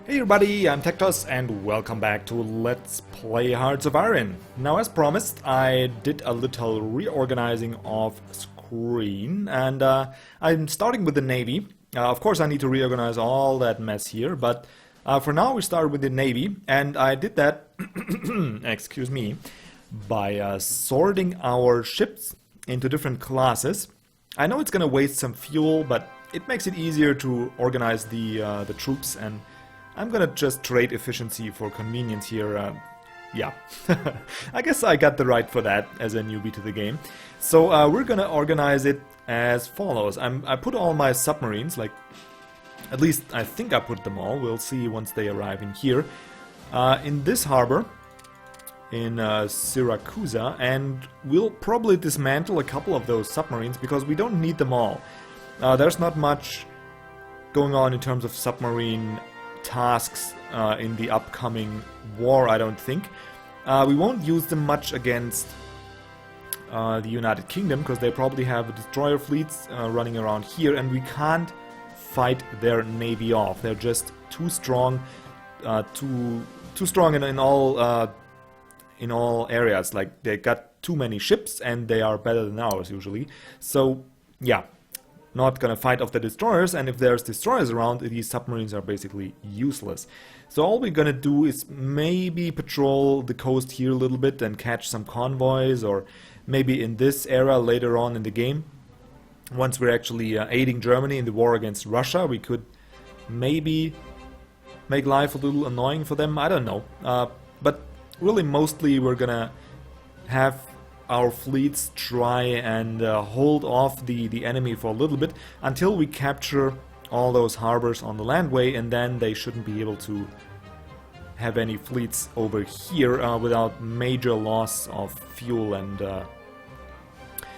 Hey everybody, I'm TecToss and welcome back to Let's Play Hearts of Iron. Now as promised, I did a little reorganizing of screen and I'm starting with the Navy. Of course I need to reorganize all that mess here, but for now we start with the Navy, and I did that, excuse me, by sorting our ships into different classes. I know it's gonna waste some fuel, but it makes it easier to organize the troops, and I'm gonna just trade efficiency for convenience here. Yeah, I guess I got the right for that as a newbie to the game. So we're gonna organize it as follows. I put all my submarines, like, at least I think I put them all. We'll see once they arrive in here. In this harbor, in Syracuse, and we'll probably dismantle a couple of those submarines because we don't need them all. There's not much going on in terms of submarine tasks in the upcoming war, I don't think. We won't use them much against the United Kingdom because they probably have destroyer fleets running around here, and we can't fight their navy off. They're just too strong, too strong in all areas. Like, they got too many ships and they are better than ours usually. So yeah, not gonna fight off the destroyers, and if there's destroyers around, these submarines are basically useless. So all we're gonna do is maybe patrol the coast here a little bit and catch some convoys, or maybe in this era later on in the game, once we're actually aiding Germany in the war against Russia, we could maybe make life a little annoying for them, I don't know. But really mostly we're gonna have our fleets try and hold off the enemy for a little bit until we capture all those harbors on the landway, and then they shouldn't be able to have any fleets over here without major loss of fuel and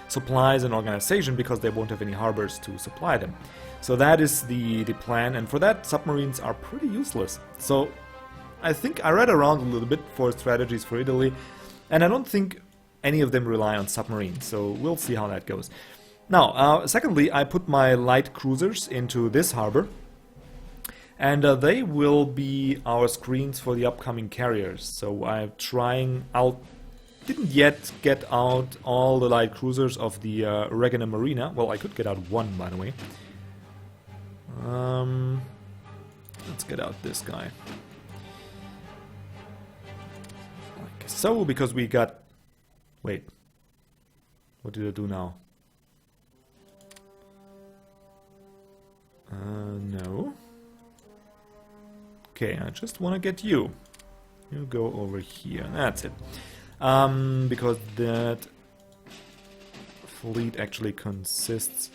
supplies and organization, because they won't have any harbors to supply them. So that is the plan, and for that submarines are pretty useless. So I think I read around a little bit for strategies for Italy, and I don't think any of them rely on submarines, so we'll see how that goes. Now, secondly, I put my light cruisers into this harbor, and they will be our screens for the upcoming carriers. So I'm trying out, didn't yet get out all the light cruisers of the Regina Marina. Well, I could get out one, by the way. Let's get out this guy. Like so, because we got... Wait, what did I do now? No. Okay, I just want to get you. You go over here. That's it. Because that fleet actually consists...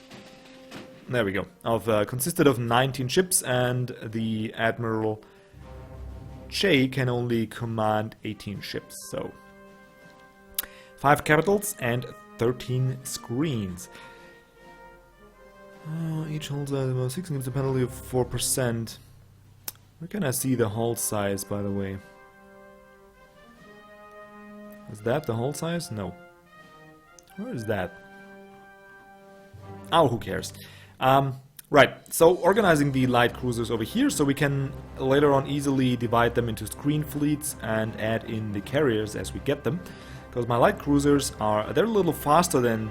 There we go. Consisted of 19 ships, and the Admiral Che can only command 18 ships, so... 5 capitals and 13 screens. Each hull size about 6 gives a penalty of 4%. Where can I see the hull size, by the way? Is that the hull size? No. Where is that? Oh, who cares? Right, so organizing the light cruisers over here, so we can later on easily divide them into screen fleets and add in the carriers as we get them. Because my light cruisers they're a little faster than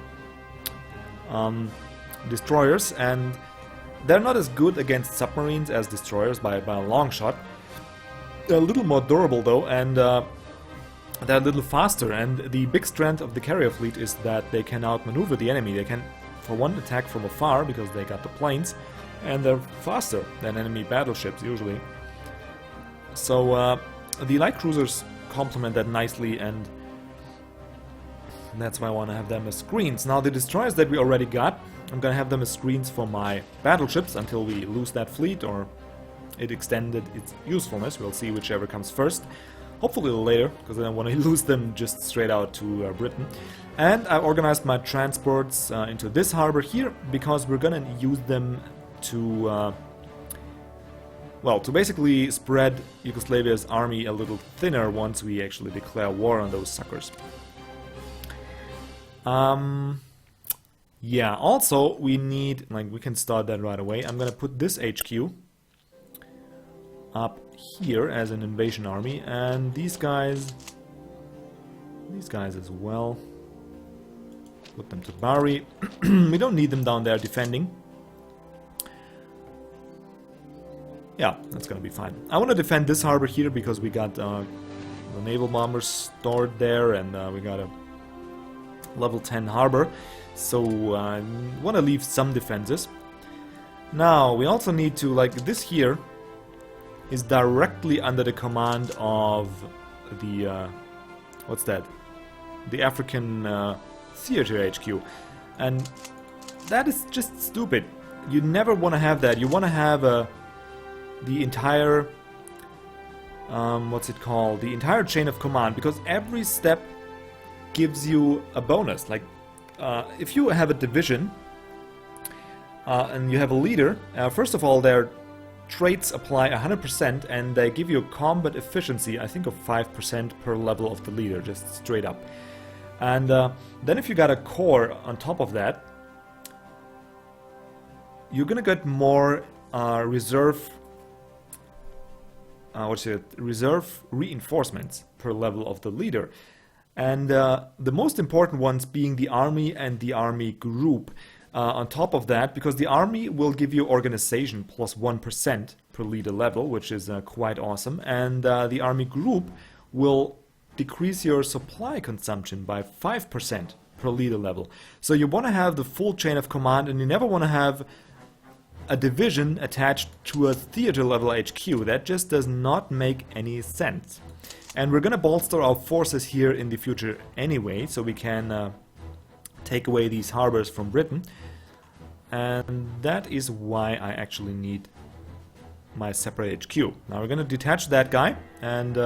destroyers, and they're not as good against submarines as destroyers by a long shot. They're a little more durable though, and they're a little faster, and the big strength of the carrier fleet is that they can outmaneuver the enemy. They can, for one, attack from afar because they got the planes, and they're faster than enemy battleships usually. So the light cruisers complement that nicely, and that's why I want to have them as screens. Now the destroyers that we already got, I'm gonna have them as screens for my battleships until we lose that fleet or it extended its usefulness. We'll see whichever comes first. Hopefully later, because I don't want to lose them just straight out to Britain. And I organized my transports into this harbor here, because we're gonna use them to well, to basically spread Yugoslavia's army a little thinner once we actually declare war on those suckers. Yeah, also we need, like, we can start that right away. I'm gonna put this HQ up here as an invasion army, and these guys as well. Put them to Bari. We don't need them down there defending. Yeah, that's gonna be fine. I want to defend this harbor here because we got the naval bombers stored there, and we got a level 10 harbor. So I want to leave some defenses. Now we also need to, like, this here is directly under the command of the what's that? The African Theater HQ, and that is just stupid. You never want to have that. You want to have the entire what's it called? The entire chain of command, because every step gives you a bonus. Like if you have a division and you have a leader, first of all, their traits apply 100%, and they give you a combat efficiency, I think, of 5% per level of the leader, just straight up. And then if you got a corps on top of that, you're gonna get more reserve reinforcements per level of the leader. And the most important ones being the army and the army group. On top of that, because the army will give you organization plus 1% per leader level, which is quite awesome, and the army group will decrease your supply consumption by 5% per leader level. So you want to have the full chain of command, and you never want to have a division attached to a theater level HQ. That just does not make any sense. And we're going to bolster our forces here in the future anyway, so we can take away these harbors from Britain, and that is why I actually need my separate HQ. Now we're going to detach that guy and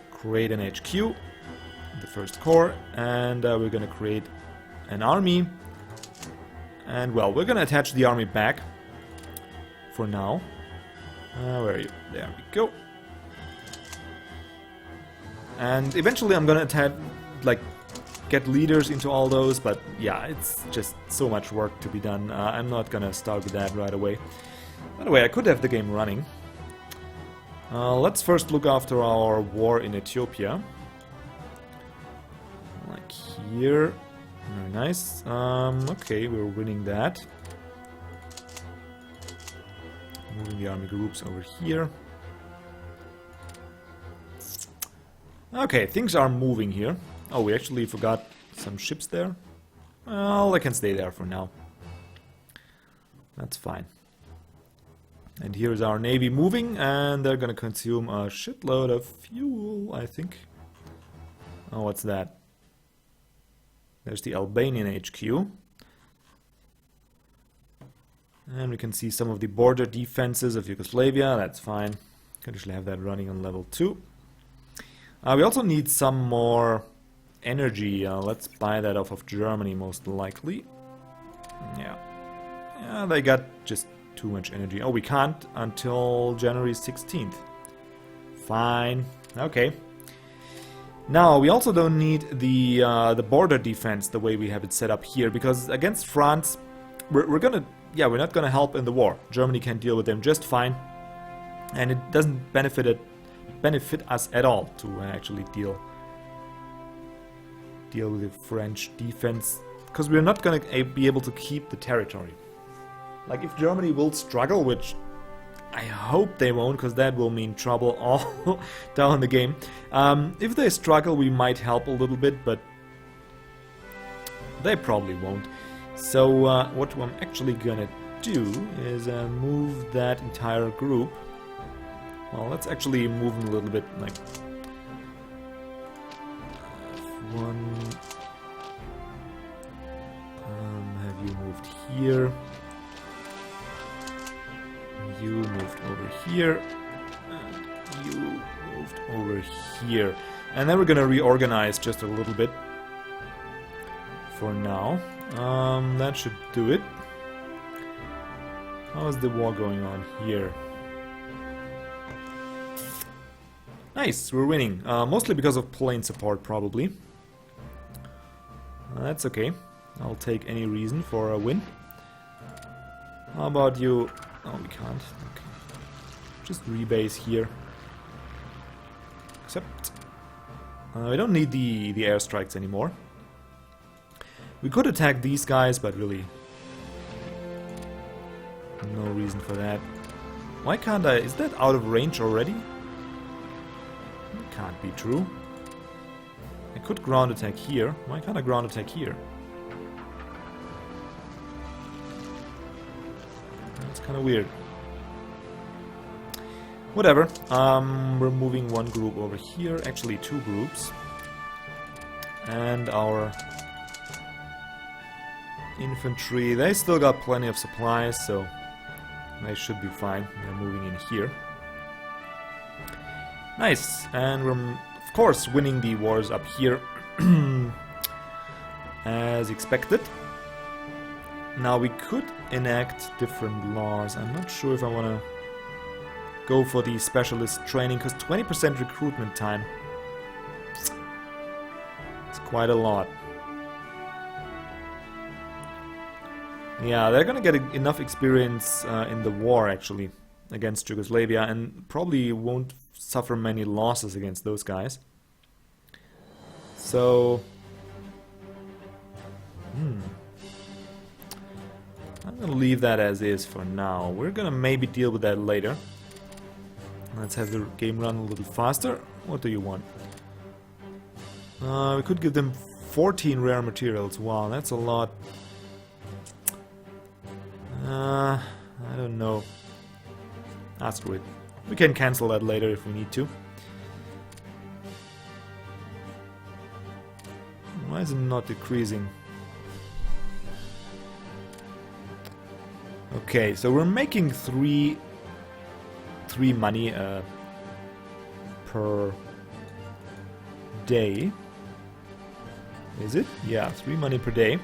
create an HQ, the first corps, and we're going to create an army, and well, we're going to attach the army back for now. Where are you? There we go. And eventually I'm going to attach, like, get leaders into all those, but yeah, it's just so much work to be done. I'm not gonna start with that right away. By the way, I could have the game running. Let's first look after our war in Ethiopia. Like here. Very nice. Okay, we're winning that. Moving the army groups over here. Okay, things are moving here. Oh, we actually forgot some ships there. Well, they can stay there for now. That's fine. And here's our navy moving, and they're gonna consume a shitload of fuel, I think. Oh, what's that? There's the Albanian HQ. And we can see some of the border defenses of Yugoslavia. That's fine. Can actually have that running on level 2. We also need some more energy. Let's buy that off of Germany, most likely. Yeah. Yeah, they got just too much energy. Oh, we can't until January 16th. Fine. Okay. Now, we also don't need the border defense the way we have it set up here, because against France, we're not gonna help in the war. Germany can deal with them just fine, and it doesn't benefit us at all to actually deal with the French defense, because we're not going to be able to keep the territory. Like, if Germany will struggle, which I hope they won't, because that will mean trouble all down the game. If they struggle, we might help a little bit, but they probably won't. So what I'm actually gonna do is move that entire group. Well, let's actually move them a little bit, like one. Have you moved here? You moved over here, and you moved over here. And then we're gonna reorganize just a little bit for now. That should do it. How is the war going on here? Nice, we're winning. Mostly because of plane support, probably. That's okay. I'll take any reason for a win. How about you? Oh, we can't. Okay. just rebase here. Except we don't need the airstrikes anymore. We could attack these guys, but really no reason for that. Why can't I? Is that out of range already? It can't be true. I could ground attack here. Why can't I ground attack here? That's kind of weird. Whatever. We're moving one group over here. Actually, two groups. And our infantry, they still got plenty of supplies, so they should be fine. They're moving in here. Nice. And we're, of course, winning the wars up here. As expected. Now we could enact different laws. I'm not sure if I want to go for the specialist training, because 20% recruitment time. It's quite a lot. Yeah, they're gonna get enough experience in the war, actually, against Yugoslavia, and probably won't suffer many losses against those guys. So... I'm gonna leave that as is for now. We're gonna maybe deal with that later. Let's have the game run a little faster. What do you want? We could give them 14 rare materials. Wow, that's a lot. I don't know. Screw it. We can cancel that later if we need to. Why is it not decreasing? Okay, so we're making three money per day. Is it? Yeah, 3 money per day.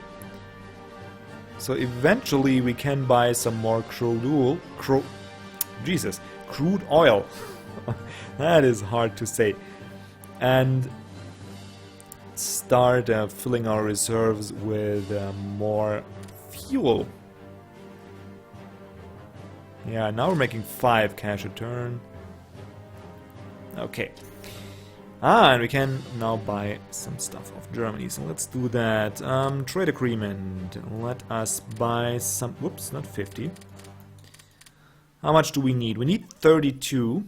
So eventually we can buy some more crude oil. That is hard to say. And start filling our reserves with more fuel. Yeah, now we're making 5 cash a turn. Okay. And we can now buy some stuff off Germany. So let's do that. Trade agreement. Let us buy some... Whoops, not 50. How much do we need? We need 32.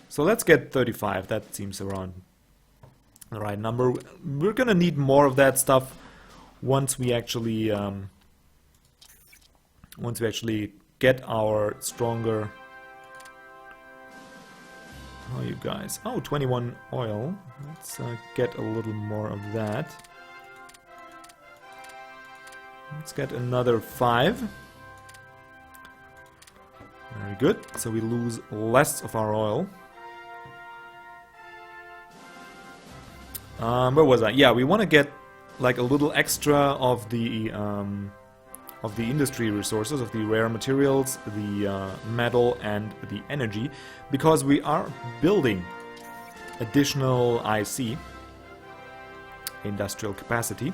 So let's get 35. That seems around the right number. We're gonna need more of that stuff once we actually get our stronger... How are you guys? Oh, 21 oil. Let's get a little more of that. Let's get another 5. Very good. So we lose less of our oil. Where was I? Yeah, we want to get like a little extra of the industry resources, of the rare materials, the metal and the energy, because we are building additional IC, industrial capacity,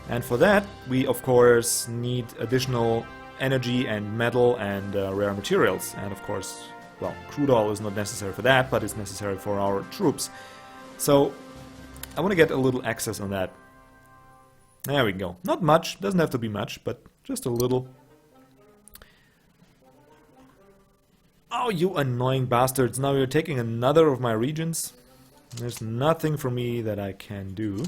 and for that we of course need additional energy and metal and rare materials, and of course, well, crude oil is not necessary for that, but it's necessary for our troops. So I want to get a little access on that. There we go. Not much, doesn't have to be much, but just a little. Oh, you annoying bastards. Now you're taking another of my regions. There's nothing for me that I can do.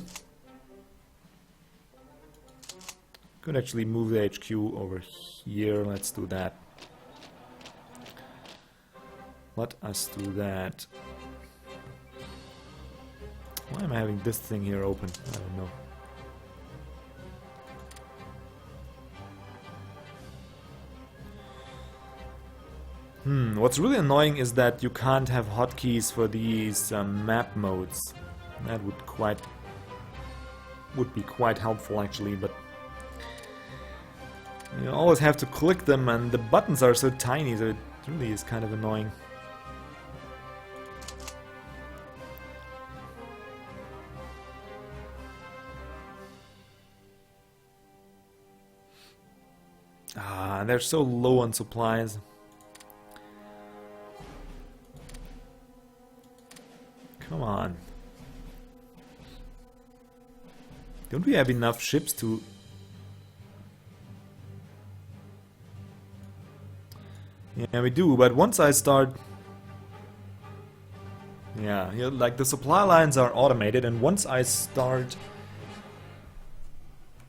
Could actually move the HQ over here. Let's do that. Let us do that. Why am I having this thing here open? I don't know. What's really annoying is that you can't have hotkeys for these map modes. That would be quite helpful actually, but you always have to click them and the buttons are so tiny, so it really is kind of annoying. Ah, they're so low on supplies. Come on. Don't we have enough ships to... Yeah, we do, but once I start... Yeah, like the supply lines are automated, and once I start...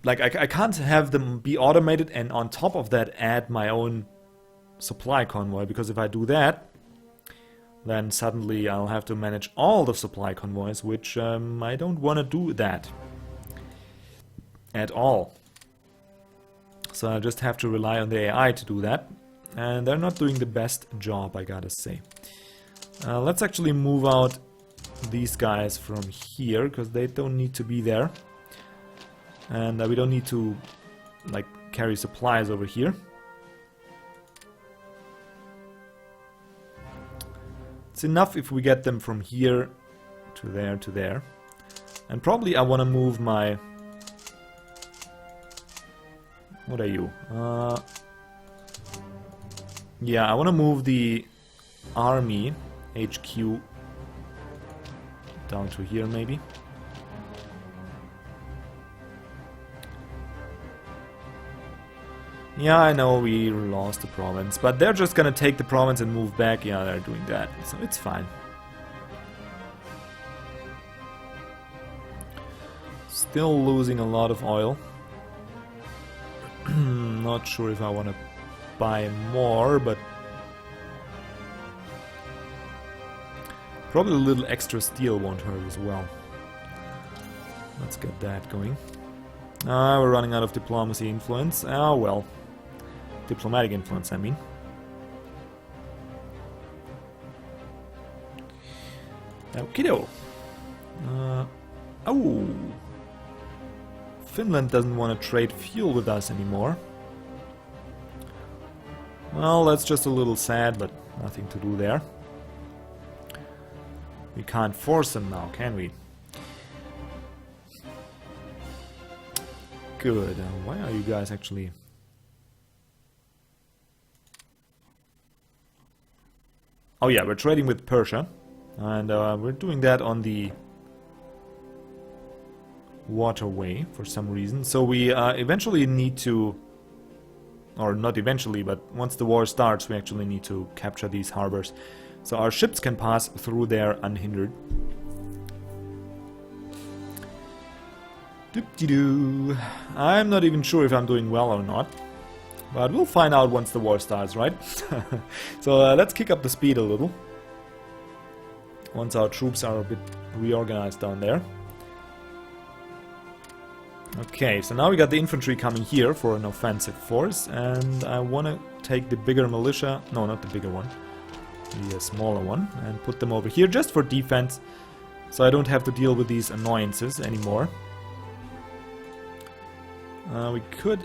Like, I can't have them be automated and on top of that add my own supply convoy, because if I do that, then suddenly I'll have to manage all the supply convoys, which I don't want to do that at all. So I just have to rely on the AI to do that, and they're not doing the best job, I gotta say. Let's actually move out these guys from here, because they don't need to be there. And we don't need to, like, carry supplies over here. It's enough if we get them from here to there to there. And probably I want to move my... What are you? Yeah, I want to move the army HQ down to here maybe. Yeah, I know we lost the province, but they're just gonna take the province and move back. Yeah, they're doing that, so it's fine. Still losing a lot of oil. Not sure if I want to buy more, but probably a little extra steel won't hurt as well. Let's get that going. We're running out of diplomacy influence. Oh well. Diplomatic influence, I mean. Okido. Oh. Finland doesn't want to trade fuel with us anymore. Well, that's just a little sad, but nothing to do there. We can't force them now, can we? Good. Why are you guys actually... Oh yeah, we're trading with Persia. And we're doing that on the waterway for some reason. So we eventually need to... Or not eventually, but once the war starts, we actually need to capture these harbors. So our ships can pass through there unhindered. Doop-de-doo. I'm not even sure if I'm doing well or not. But we'll find out once the war starts, right? So let's kick up the speed a little. Once our troops are a bit reorganized down there. Okay, so now we got the infantry coming here for an offensive force. And I want to take the bigger militia. No, not the bigger one. The smaller one. And put them over here just for defense. So I don't have to deal with these annoyances anymore. We could...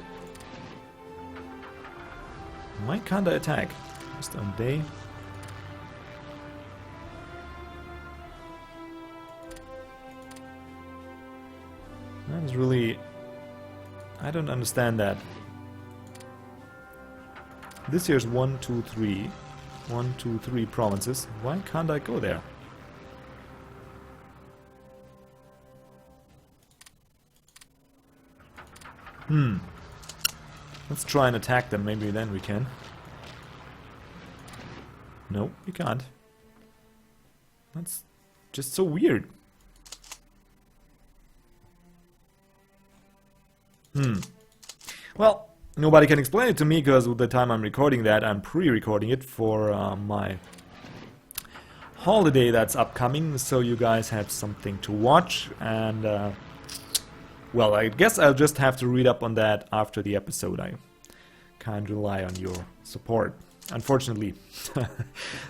Why can't I attack? Just on day. That is really... I don't understand that. This here's 1, 2, 3. 1, 2, 3 provinces. Why can't I go there? Let's try and attack them, maybe then we can. No, we can't. That's just so weird. Well, nobody can explain it to me, because with the time I'm recording that, I'm pre-recording it for my holiday that's upcoming, so you guys have something to watch, and well, I guess I'll just have to read up on that after the episode. I can't rely on your support, unfortunately.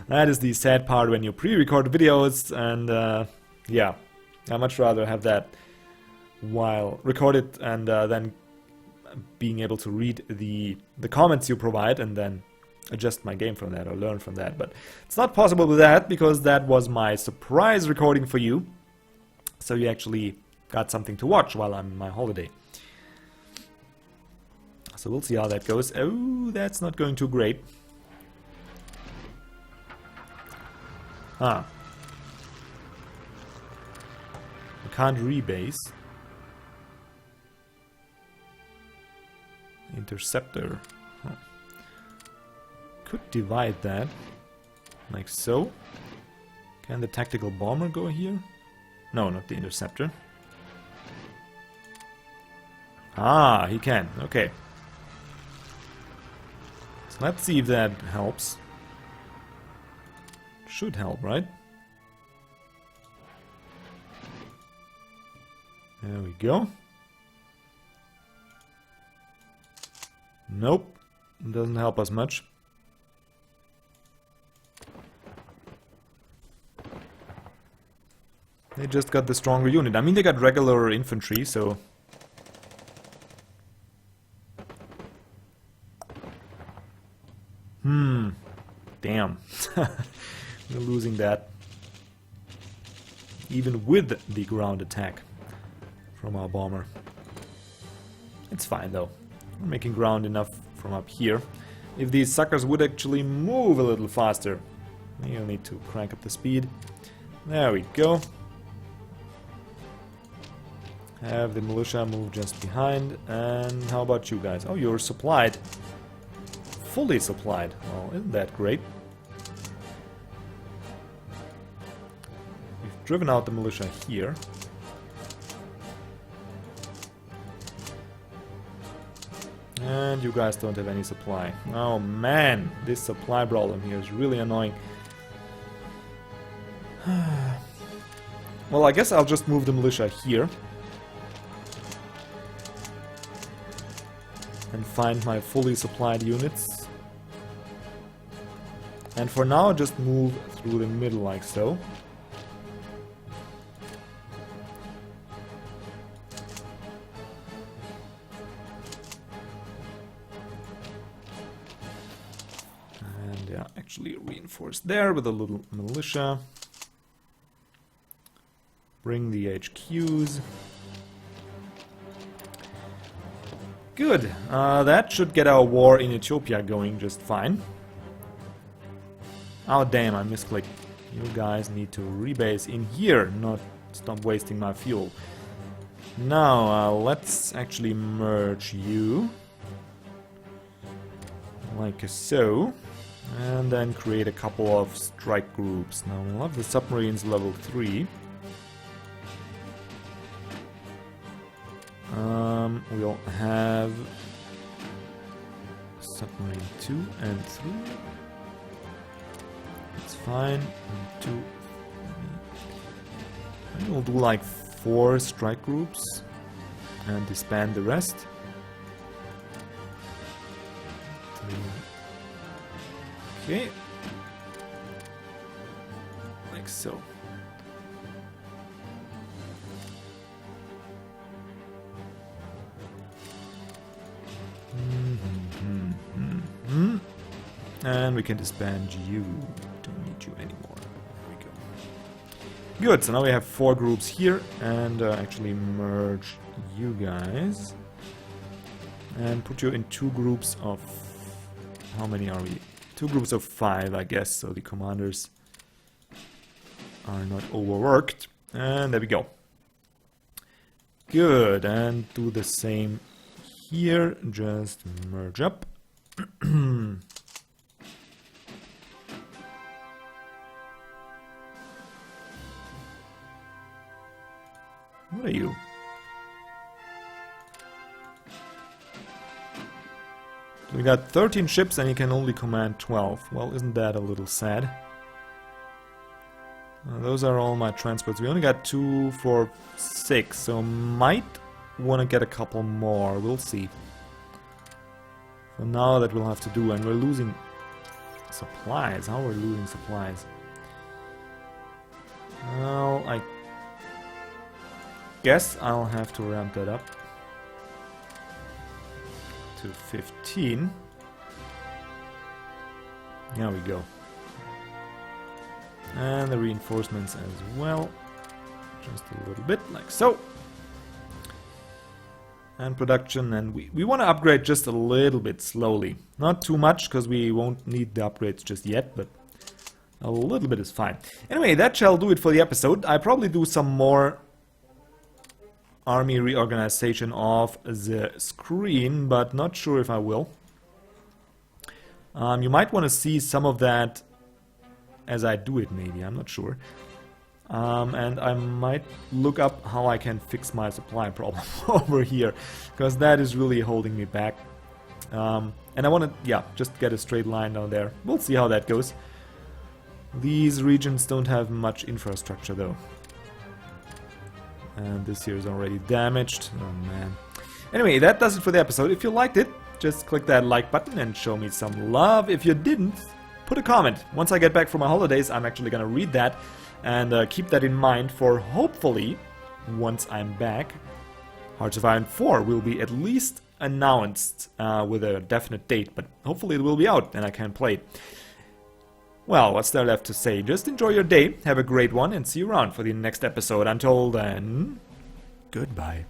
That is the sad part when you pre-record videos, and yeah, I'd much rather have that while recorded and then being able to read the comments you provide and then adjust my game from that or learn from that. But it's not possible with that, because that was my surprise recording for you. So you actually got something to watch while I'm on my holiday. So we'll see how that goes. Oh, that's not going too great. can't rebase. Interceptor. Huh. Could divide that. Like so. Can the tactical bomber go here? No, not the interceptor. Ah, he can. Okay. So let's see if that helps. Should help, right? There we go. Nope. Doesn't help us much. They just got the stronger unit. I mean, they got regular infantry, so... Damn. We're losing that. Even with the ground attack from our bomber. It's fine, though. We're making ground enough from up here. If these suckers would actually move a little faster. You'll need to crank up the speed. There we go. Have the militia move just behind. And how about you guys? Oh, you're supplied. Fully supplied. Well, isn't that great? We've driven out the militia here. And you guys don't have any supply. Oh man, this supply problem here is really annoying. Well, I guess I'll just move the militia here. And find my fully supplied units. And for now, just move through the middle like so. And yeah, actually reinforce there with a little militia. Bring the HQs. Good. That should get our war in Ethiopia going just fine. Oh damn, I misclicked. You guys need to rebase in here, not stop wasting my fuel. Now, let's actually merge you. Like so. And then create a couple of strike groups. Now, we'll have the submarines level 3. We'll have submarine 2 and 3. That's fine. And 2. And we'll do like 4 strike groups and disband the rest. 3. Okay. Like so. And we can disband you. Don't need you anymore. There we go. Good, so now we have 4 groups here. And actually merge you guys. And put you in 2 groups of... How many are we? 2 groups of 5, I guess. So the commanders are not overworked. And there we go. Good, and do the same here. Just merge up. What are you? We got 13 ships and you can only command 12. Well, isn't that a little sad? Those are all my transports. We only got 2 for 6, so might want to get a couple more. We'll see. For now, that we'll have to do. And we're losing supplies. How are we losing supplies? Well, I guess I'll have to ramp that up to 15. There we go. And the reinforcements as well. Just a little bit, like so. And production, and we want to upgrade just a little bit slowly. Not too much, because we won't need the upgrades just yet, but a little bit is fine. Anyway, that shall do it for the episode. I'll probably do some more army reorganization of the screen, but not sure if I will. You might want to see some of that as I do it, maybe, I'm not sure. And I might look up how I can fix my supply problem over here, because that is really holding me back. And I want to, yeah, just get a straight line down there. We'll see how that goes. These regions don't have much infrastructure though. And this here is already damaged. Oh man. Anyway, that does it for the episode. If you liked it, just click that like button and show me some love. If you didn't, put a comment. Once I get back from my holidays, I'm actually gonna read that and keep that in mind for hopefully, once I'm back, Hearts of Iron 4 will be at least announced with a definite date, but hopefully it will be out and I can play it. Well, what's there left to say? Just enjoy your day, have a great one, and see you around for the next episode. Until then, goodbye.